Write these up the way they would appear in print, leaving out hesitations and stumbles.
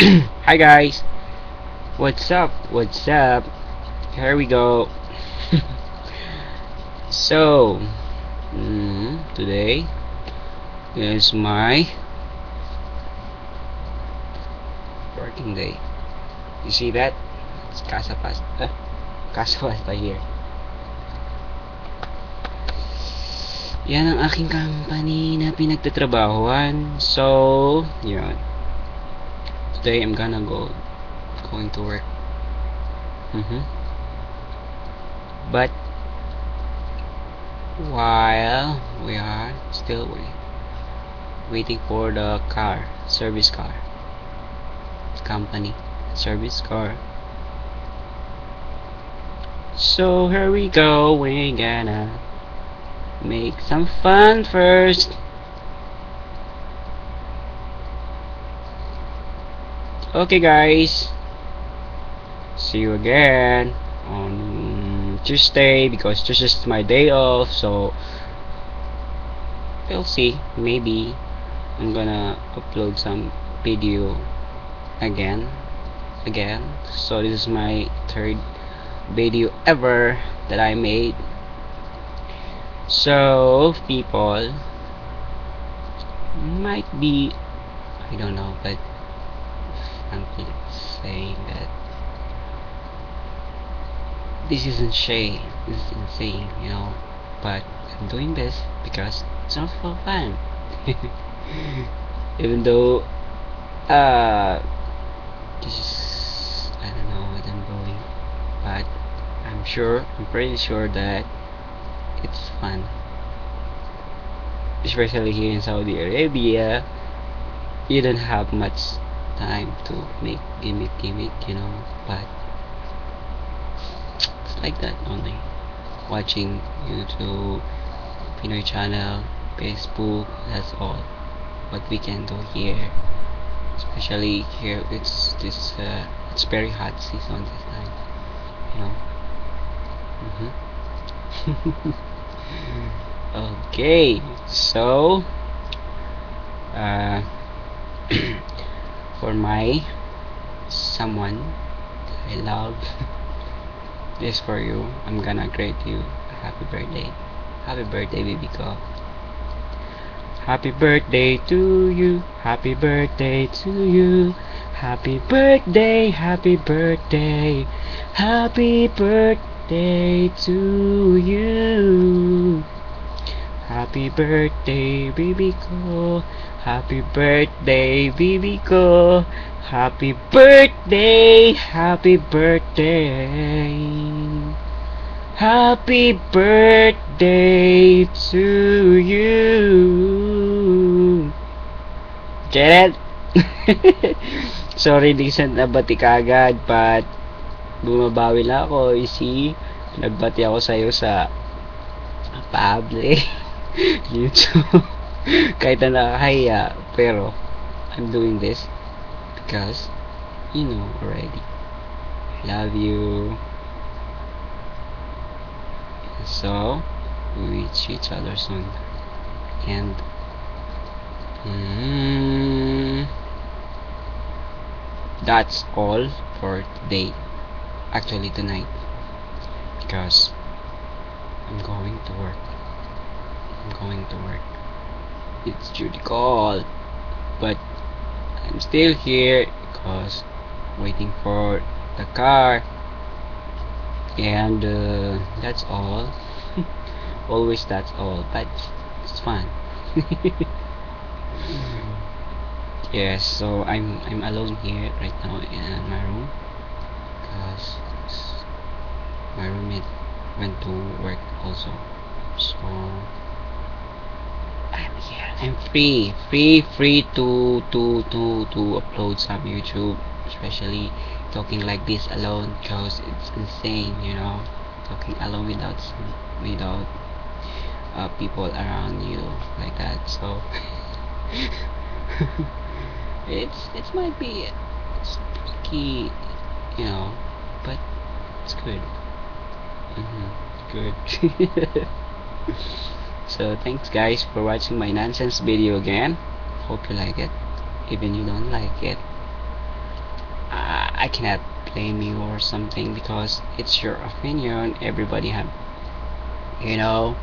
Hi guys, what's up? What's up? Here we go. So, today is my working day. You see that? It's Casa Pasta. Casa Pasta here. Yan ang aking company na pinagtatrabahuan. So, yun. Today I'm gonna going to work. But while we are still waiting for the service car, company service car. So here we go. We're gonna make some fun first. Okay guys, see you again on Tuesday because this is my day off. So we'll see. Maybe I'm gonna upload some video again. So this is my third video ever that I made. So people might be, I don't know, but I'm saying that this isn't Shay, this is insane, you know. But I'm doing this because it's not for fun. Even though this is, I don't know what I'm doing, but I'm pretty sure that it's fun, especially here in Saudi Arabia. You don't have much time to make gimmick, you know, but it's like that only. Watching YouTube, Pinoy channel, Facebook, that's all what we can do here. Especially here, it's very hot season this time, you know. Okay, so for my someone that I love, this for you. I'm gonna grade you a happy birthday. Happy birthday, baby girl. Happy birthday to you. Happy birthday to you. Happy birthday, happy birthday. Happy birthday to you. Happy birthday, baby girl. Happy birthday, baby girl. Happy birthday, happy birthday. Happy birthday to you. Get it? Sorry, di send na bati kagad, but bumabawi lang ako. You see, nagbati ako sa'yo sa public YouTube. Kahit na nakakahiya, pero I'm doing this because you know already. I love you. So we reach each other soon, and that's all for today. Actually tonight, because I'm going to work. It's duty call, but I'm still here because waiting for the car, and that's all. Always that's all, but it's fun. Yes, so I'm alone here right now in my room because my roommate went to work also. So I'm here. I'm free to upload some YouTube, especially talking like this alone because it's insane, you know, talking alone without people around you like that. So it might be tricky, you know, but it's good. Good. So thanks guys for watching my nonsense video again. Hope you like it. Even you don't like it, cannot blame you or something because it's your opinion. Everybody have, you know,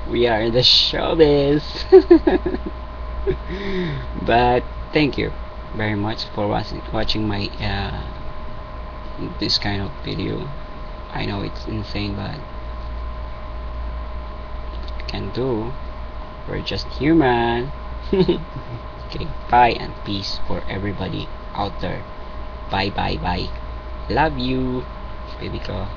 we are in the showbiz. But thank you very much for watching my this kind of video. I know it's insane, but can do. We're just human. Okay, bye and peace for everybody out there. Bye bye bye. Love you, baby ko.